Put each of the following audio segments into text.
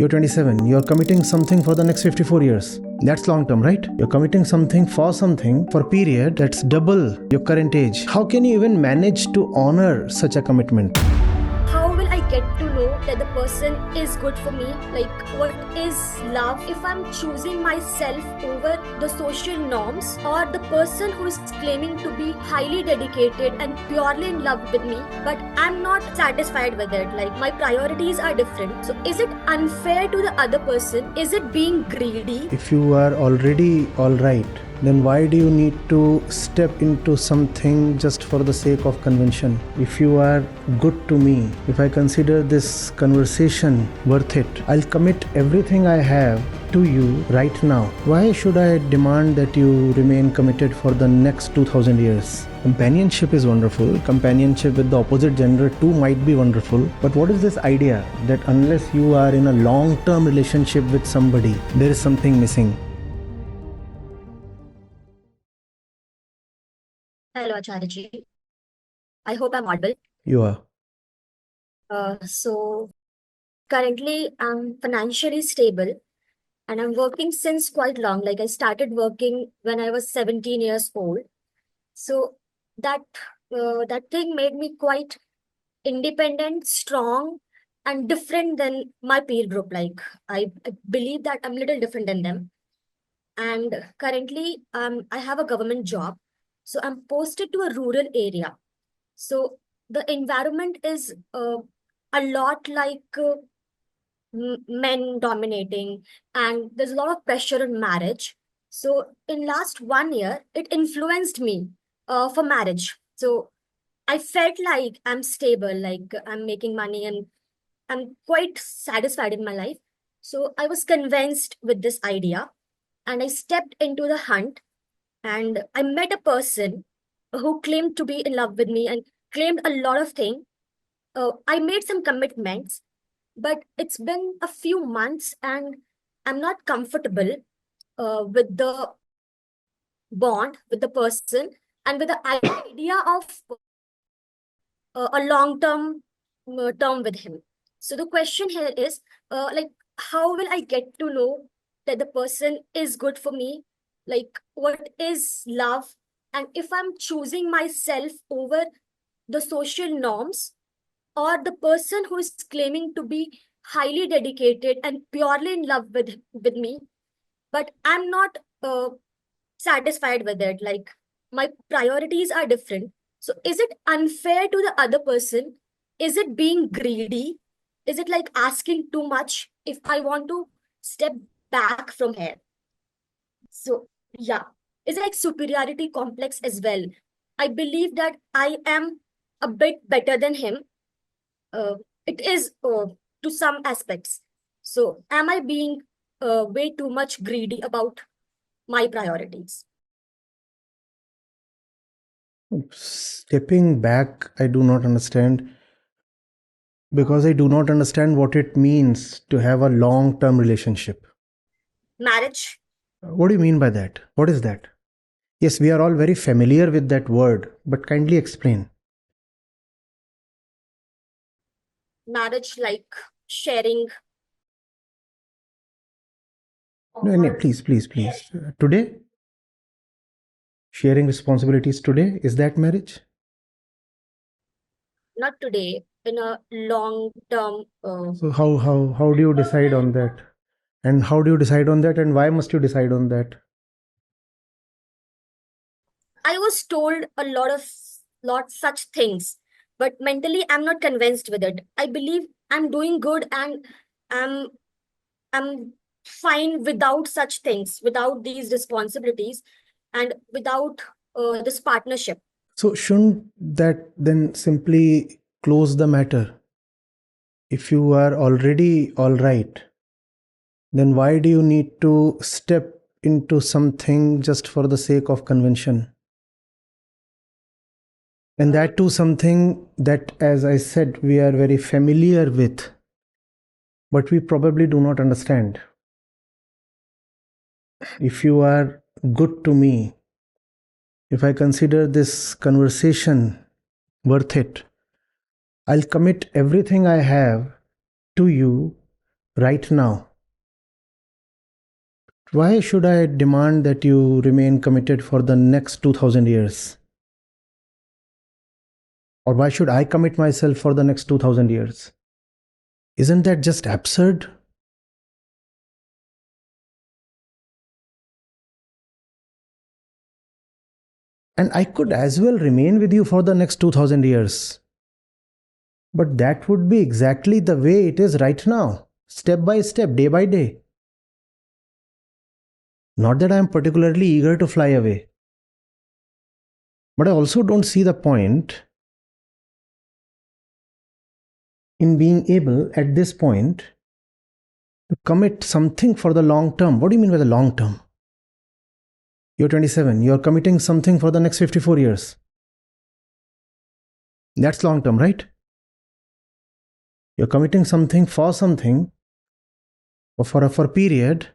You're 27. You're committing something for the next 54 years. That's long term, right? You're committing something for a period that's double your current age. How can you even manage to honor such a commitment? How will I get to know that the person is good for me? Like, what is love? If I'm choosing myself over the social norms, or the person who is claiming to be highly dedicated and purely in love with me, but I'm not satisfied with it. Like, my priorities are different. So, is it unfair to the other person? Is it being greedy? If you are already alright, then why do you need to step into something just for the sake of convention? If you are good to me, if I consider this conversation worth it, I'll commit everything I have to you right now. Why should I demand that you remain committed for the next 2000 years? Companionship is wonderful. Companionship with the opposite gender too might be wonderful. But what is this idea that unless you are in a long-term relationship with somebody, there is something missing? Hello, Acharya ji. I hope I'm audible. You are. So currently I'm financially stable and I'm working since quite long. Like I started working when I was 17 years old. So that that thing made me quite independent, strong, and different than my peer group. Like I believe that I'm a little different than them. And currently I have a government job. So I'm posted to a rural area. So the environment is a lot like men dominating, and there's a lot of pressure on marriage. So in last 1 year, it influenced me for marriage. So I felt like I'm stable, like I'm making money and I'm quite satisfied in my life. So I was convinced with this idea and I stepped into the hunt, and I met a person who claimed to be in love with me and claimed a lot of things. I made some commitments, but it's been a few months and I'm not comfortable with the bond with the person and with the idea of a long term with him. So the question here is like, how will I get to know that the person is good for me? Like, what is love? And if I'm choosing myself over the social norms, or the person who is claiming to be highly dedicated and purely in love with me, but I'm not satisfied with it. Like, my priorities are different. So is it unfair to the other person? Is it being greedy? Is it like asking too much if I want to step back from here? So yeah, it's like superiority complex as well. I believe that I am a bit better than him. uh, it is to some aspects. So, am I being way too much greedy about my priorities? Stepping back, I do not understand because I do not understand what it means to have a long term relationship. Marriage, What do you mean by that? What is that? Yes, we are all very familiar with that word, but kindly explain. marriage like sharing. No, no, please, please, please. Today, sharing responsibilities today, is that marriage? Not today, in a long term. So how do you decide on that? And how do you decide on that? And why must you decide on that? I was told a lot such things, but mentally I'm not convinced with it. I believe I'm doing good and I'm I'm fine without such things, without these responsibilities, and without this partnership. So shouldn't that then simply close the matter? If you are already all right, then why do you need to step into something just for the sake of convention? And that too something that, as I said, we are very familiar with, but we probably do not understand. If you are good to me, if I consider this conversation worth it, I'll commit everything I have to you right now. Why should I demand that you remain committed for the next 2000 years? Or why should I commit myself for the next 2000 years? Isn't that just absurd? And I could as well remain with you for the next 2000 years. But that would be exactly the way it is right now, step by step, day by day. Not that I am particularly eager to fly away. But I also don't see the point in being able, at this point, to commit something for the long term. What do you mean by the long term? You're 27, you're committing something for the next 54 years. That's long term, right? You're committing something for a period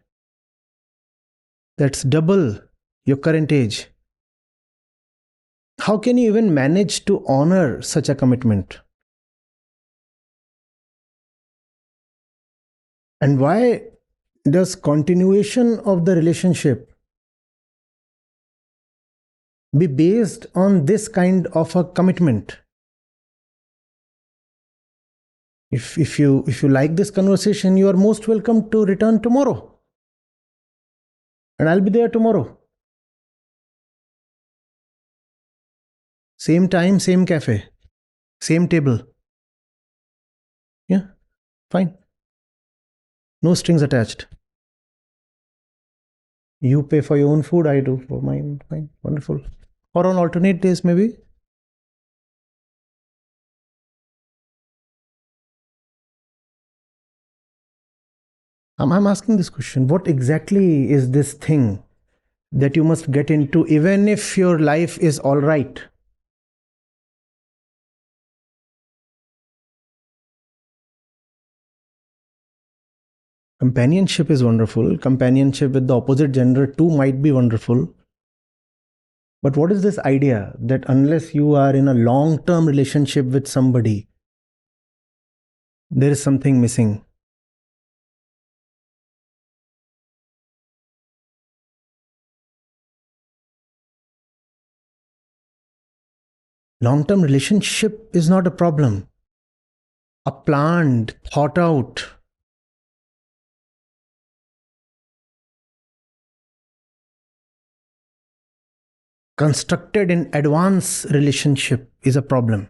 that's double your current age. How can you even manage to honor such a commitment? And why does continuation of the relationship be based on this kind of a commitment? If you like this conversation, you are most welcome to return tomorrow. And I'll be there tomorrow. Same time, same cafe, same table. Yeah, fine. No strings attached. You pay for your own food, I do for mine. Fine, wonderful. Or on alternate days, maybe. I'm asking this question. What exactly is this thing that you must get into, even if your life is all right? Companionship is wonderful. Companionship with the opposite gender too might be wonderful. But what is this idea that unless you are in a long term relationship with somebody, there is something missing? Long term relationship is not a problem. A planned, thought out, constructed in advance relationship is a problem.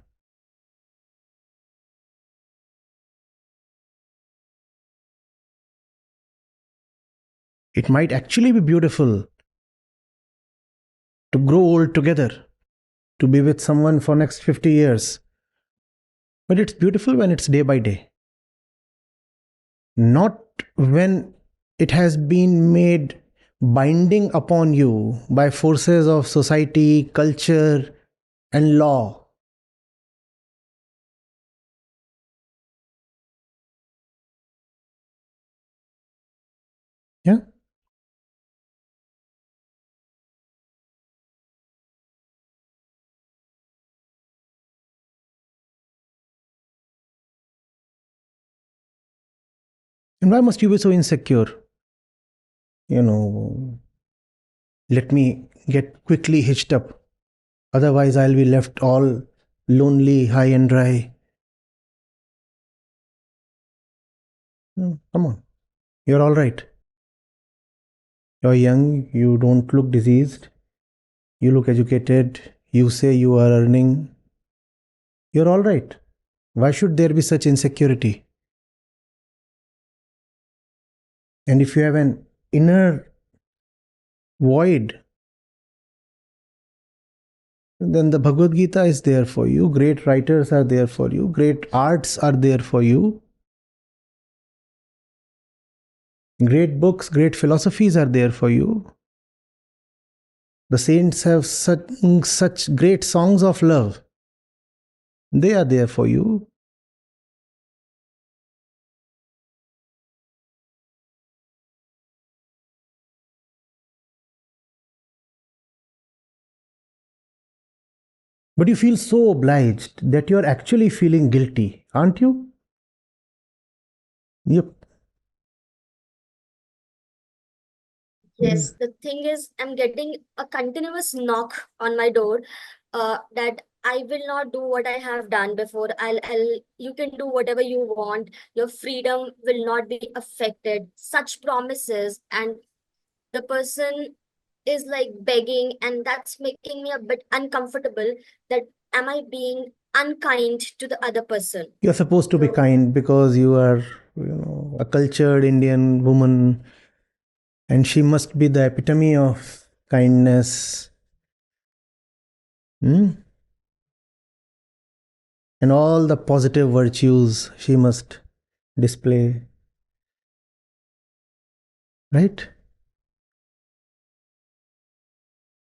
It might actually be beautiful to grow old together, to be with someone for next 50 years. But it's beautiful when it's day by day. Not when it has been made binding upon you by forces of society, culture, and law. Yeah? And why must you be so insecure? Let me get quickly hitched up. Otherwise, I'll be left all lonely, high and dry. Come on. You're all right. You're young. You don't look diseased. You look educated. You say you are earning. You're all right. Why should there be such insecurity? And if you have an inner void, then the Bhagavad Gita is there for you. Great writers are there for you. Great arts are there for you. Great books, great philosophies are there for you. The saints have such great songs of love. They are there for you. But you feel so obliged that you're actually feeling guilty, aren't you? Yep. Yes, the thing is, I'm getting a continuous knock on my door, that I will not do what I have done before. You can do whatever you want. Your freedom will not be affected. Such promises, and the person is like begging, and that's making me a bit uncomfortable. That am I being unkind to the other person? You're supposed to be So kind because you are, a cultured Indian woman, and she must be the epitome of kindness, hmm? And all the positive virtues she must display, right?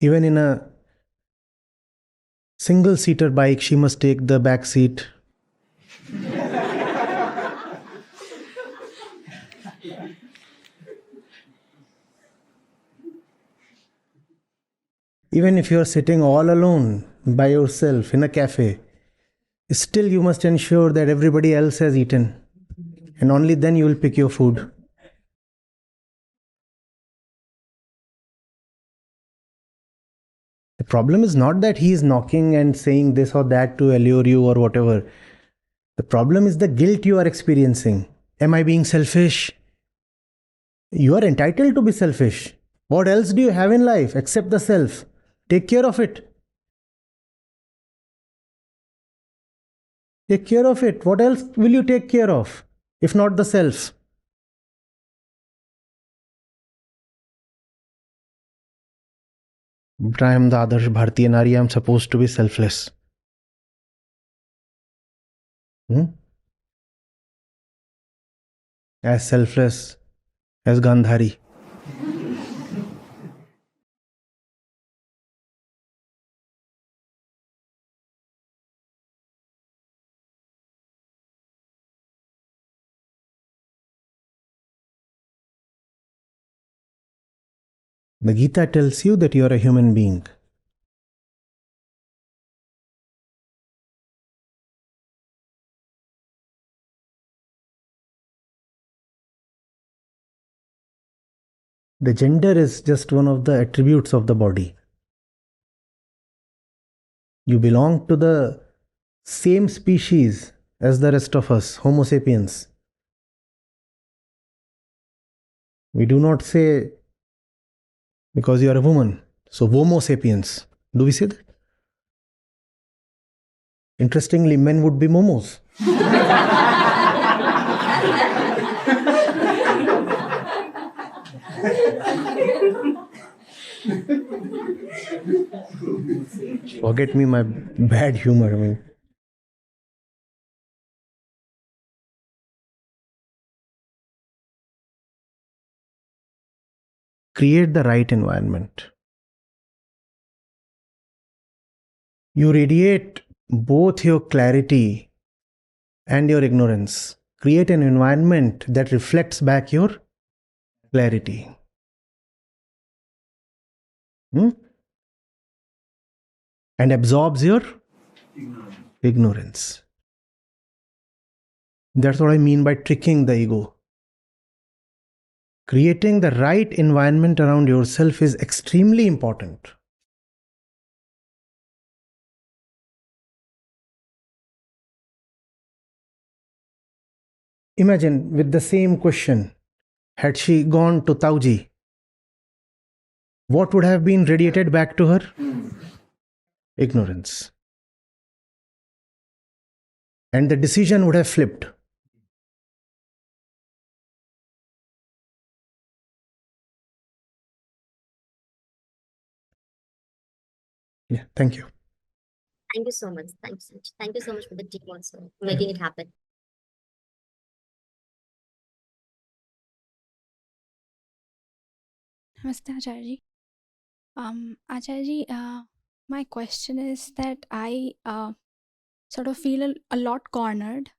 Even in a single seater bike, she must take the back seat. Even if you're sitting all alone by yourself in a cafe, still you must ensure that everybody else has eaten, and only then you will pick your food. The problem is not that he is knocking and saying this or that to allure you or whatever. The problem is the guilt you are experiencing. Am I being selfish? You are entitled to be selfish. What else do you have in life except the self? Take care of it. Take care of it. What else will you take care of if not the self? But I am the Adarsh Bharatiya Nari. I am supposed to be selfless. As selfless as Gandhari. The Gita tells you that you are a human being. The gender is just one of the attributes of the body. You belong to the same species as the rest of us, Homo sapiens. We do not say because you are a woman, so Homo sapiens. Do we say that? Interestingly, men would be momos. Forget me my bad humor. Create the right environment. You radiate both your clarity and your ignorance. Create an environment that reflects back your clarity. And absorbs your ignorance. That's what I mean by tricking the ego. Creating the right environment around yourself is extremely important. Imagine with the same question, had she gone to Tauji, what would have been radiated back to her? Ignorance. And the decision would have flipped. Yeah, thank you. thank you so much. Thank you so much. Thank you so much for the team also making it happen. Namaste, Acharya. Acharya, my question is that I sort of feel a lot cornered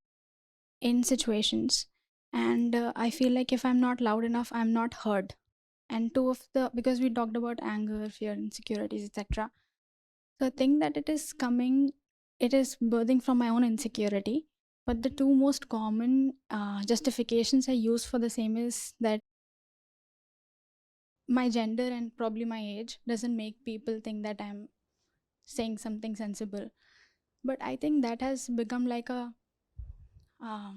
in situations, and I feel like if I'm not loud enough, I'm not heard. And because we talked about anger, fear, insecurities, etc. So I think that it is birthing from my own insecurity. But the two most common justifications I use for the same is that my gender and probably my age doesn't make people think that I'm saying something sensible. But I think that has become like a uh,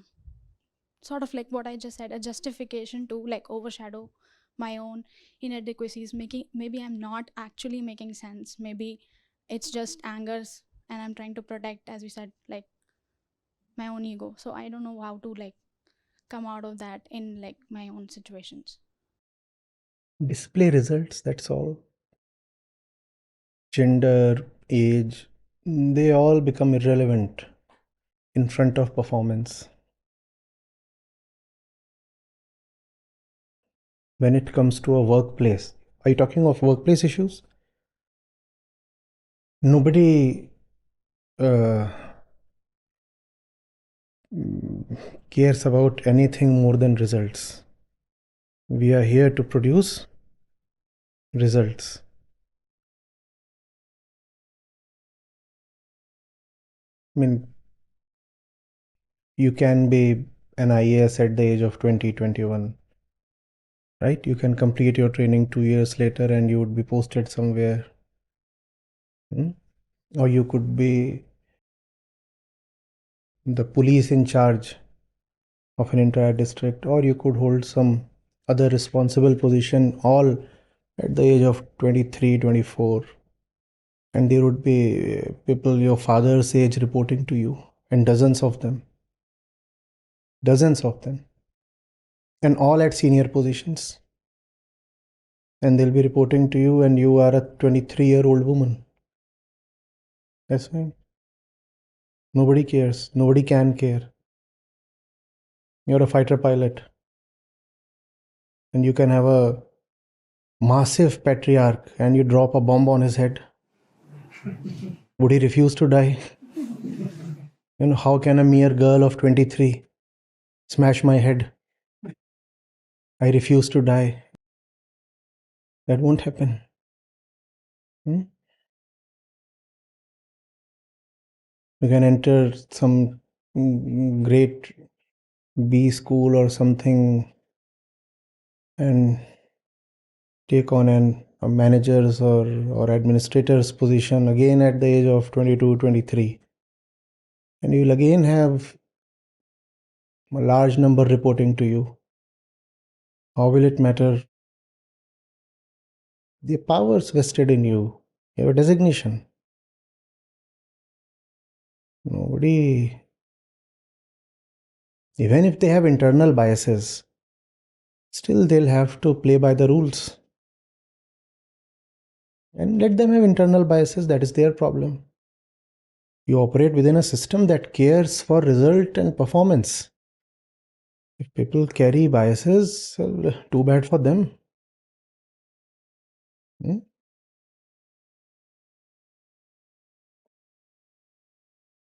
sort of like what I just said, a justification to like overshadow my own inadequacies, making maybe I'm not actually making sense. Maybe it's just angers and I'm trying to protect, as you said, like my own ego. So I don't know how to like come out of that in like my own situations. Display results, that's all. Gender, age, they all become irrelevant in front of performance. When it comes to a workplace, are you talking of workplace issues? Nobody cares about anything more than results. We are here to produce results. I mean, you can be an IAS at the age of 20, 21, right? You can complete your training 2 years later and you would be posted somewhere. Or you could be the police in charge of an entire district, or you could hold some other responsible position, all at the age of 23, 24. And there would be people your father's age reporting to you, and dozens of them, and all at senior positions. And they'll be reporting to you, and you are a 23-year-old woman. That's fine. Nobody cares. Nobody can care. You're a fighter pilot, and you can have a massive patriarch, and you drop a bomb on his head. Would he refuse to die? How can a mere girl of 23 smash my head? I refuse to die. That won't happen. You can enter some great B school or something and take on a manager's or administrator's position again at the age of 22, 23. And you'll again have a large number reporting to you. How will it matter? The powers vested in you. You have a designation. Nobody, even if they have internal biases, still they'll have to play by the rules. And let them have internal biases, that is their problem. You operate within a system that cares for result and performance. If people carry biases, well, too bad for them.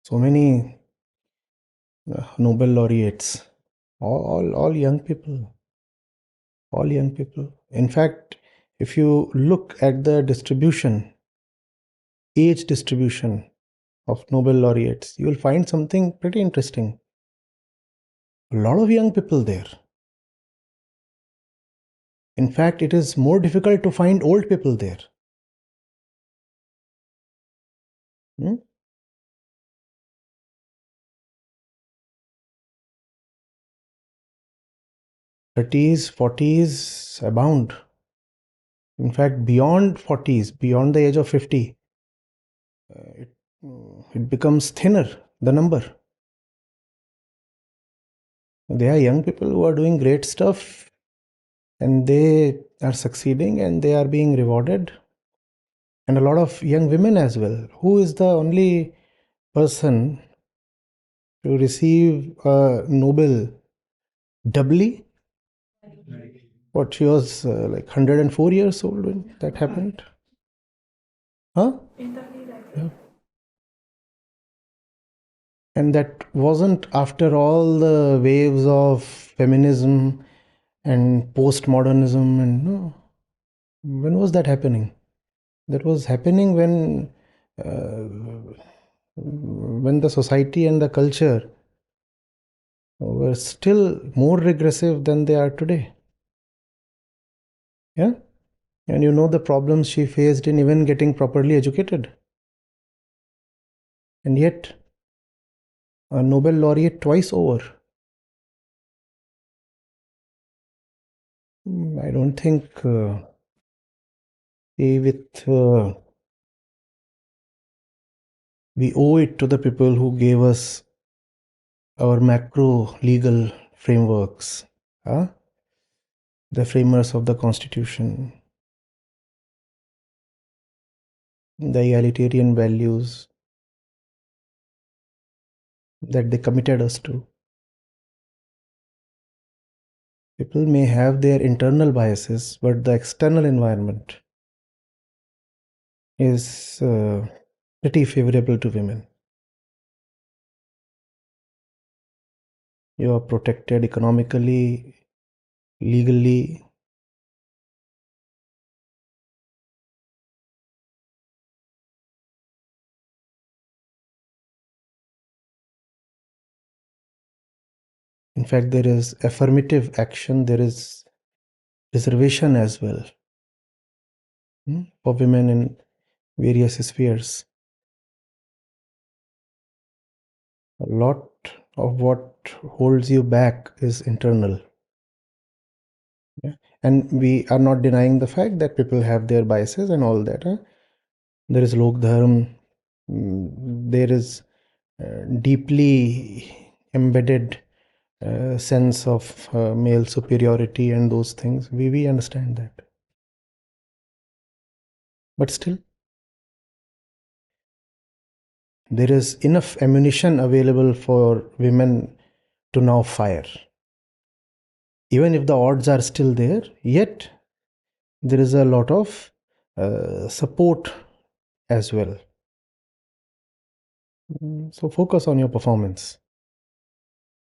So many Nobel laureates, all young people. All young people. In fact, if you look at the distribution, age distribution of Nobel laureates, you will find something pretty interesting. A lot of young people there. In fact, it is more difficult to find old people there. 30s, 40s abound. In fact, beyond 40s, beyond the age of 50, it becomes thinner, the number. They are young people who are doing great stuff and they are succeeding and they are being rewarded. And a lot of young women as well. Who is the only person to receive a Nobel doubly? What, she was like 104 years old when that happened? Huh? Yeah. And that wasn't after all the waves of feminism and postmodernism and no. When was that happening? That was happening when the society and the culture were still more regressive than they are today. Yeah? And you know the problems she faced in even getting properly educated. And yet, a Nobel laureate twice over. I don't think we owe it to the people who gave us our macro legal frameworks, the framers of the Constitution, the egalitarian values that they committed us to. People may have their internal biases, but the external environment is pretty favorable to women. You are protected economically, legally. In fact, there is affirmative action, there is reservation as well for women in various spheres. A lot of what holds you back is internal. Yeah? And we are not denying the fact that people have their biases and all that. There is lok dharma, there is deeply embedded sense of male superiority and those things. We understand that. But still, there is enough ammunition available for women to now fire. Even if the odds are still there, yet there is a lot of support as well. So focus on your performance.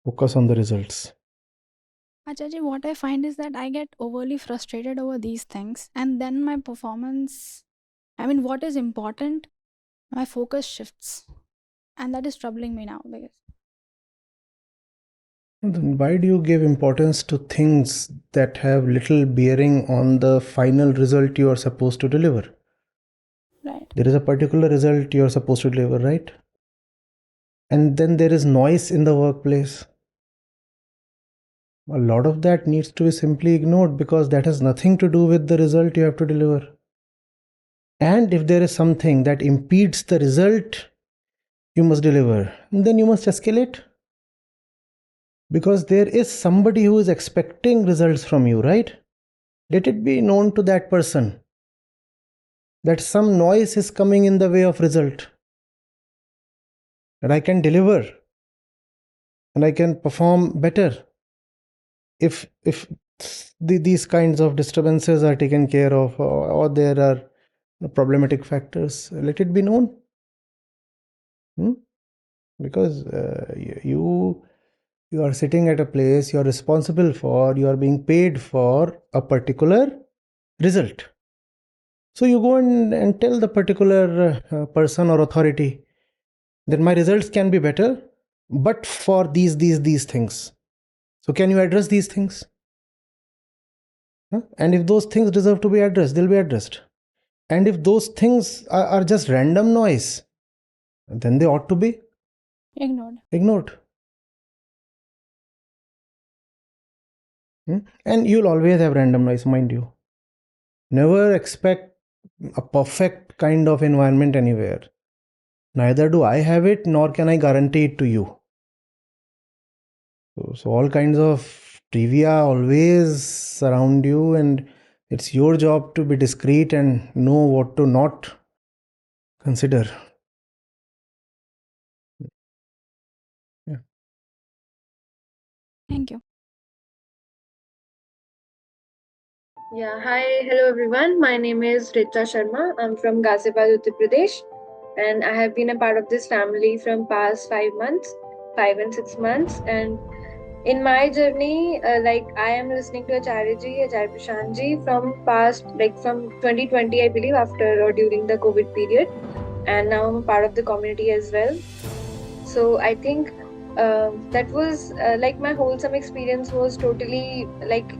Focus on the results. Acharya, what I find is that I get overly frustrated over these things, and then my performance, what is important, my focus shifts, and that is troubling me now. Then why do you give importance to things that have little bearing on the final result you are supposed to deliver? Right. There is a particular result you are supposed to deliver, right? And then there is noise in the workplace. A lot of that needs to be simply ignored because that has nothing to do with the result you have to deliver. And if there is something that impedes the result you must deliver, then you must escalate. Because there is somebody who is expecting results from you, right? Let it be known to that person that some noise is coming in the way of result. And I can deliver and I can perform better if these kinds of disturbances are taken care of, or there are problematic factors. Let it be known. Because you are sitting at a place you are responsible for, you are being paid for a particular result. So you go and tell the particular person or authority that my results can be better, but for these things. So can you address these things? And if those things deserve to be addressed, they'll be addressed. And if those things are just random noise, then they ought to be ignored. And you'll always have random noise, mind you. Never expect a perfect kind of environment anywhere. Neither do I have it, nor can I guarantee it to you. So all kinds of trivia always surround you, and it's your job to be discreet and know what to not consider. Yeah. Thank you. Yeah, hi, hello everyone. My name is Richa Sharma. I'm from Ghaziabad, Uttar Pradesh, and I have been a part of this family from past 5 and 6 months. And in my journey, I am listening to Acharya Prashant ji from past, from 2020, I believe, after or during the COVID period, and now I'm a part of the community as well. So I think That was like my wholesome experience was totally like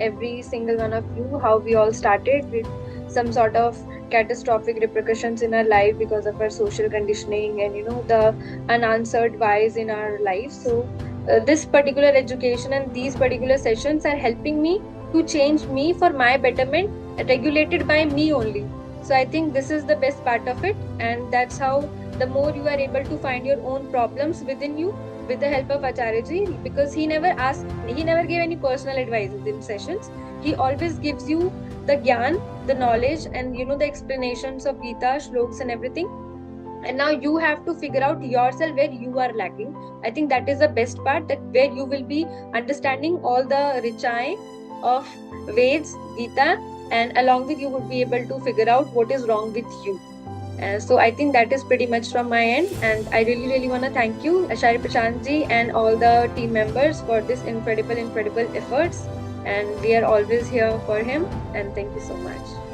every single one of you, how we all started with some sort of catastrophic repercussions in our life because of our social conditioning and the unanswered whys in our life. So this particular education and these particular sessions are helping me to change me for my betterment, regulated by me only. So I think this is the best part of it, and that's how the more you are able to find your own problems within you with the help of Acharya ji, because he never gave any personal advices in sessions. He always gives you the gyan, the knowledge, and the explanations of Gita, shloks, and everything. And now you have to figure out yourself where you are lacking. I think that is the best part, that where you will be understanding all the richai of Veds, Gita, and along with you would be able to figure out what is wrong with you. So I think that is pretty much from my end, and I really want to thank you, Acharya Prashant ji, and all the team members for this incredible efforts. And we are always here for him. And thank you so much.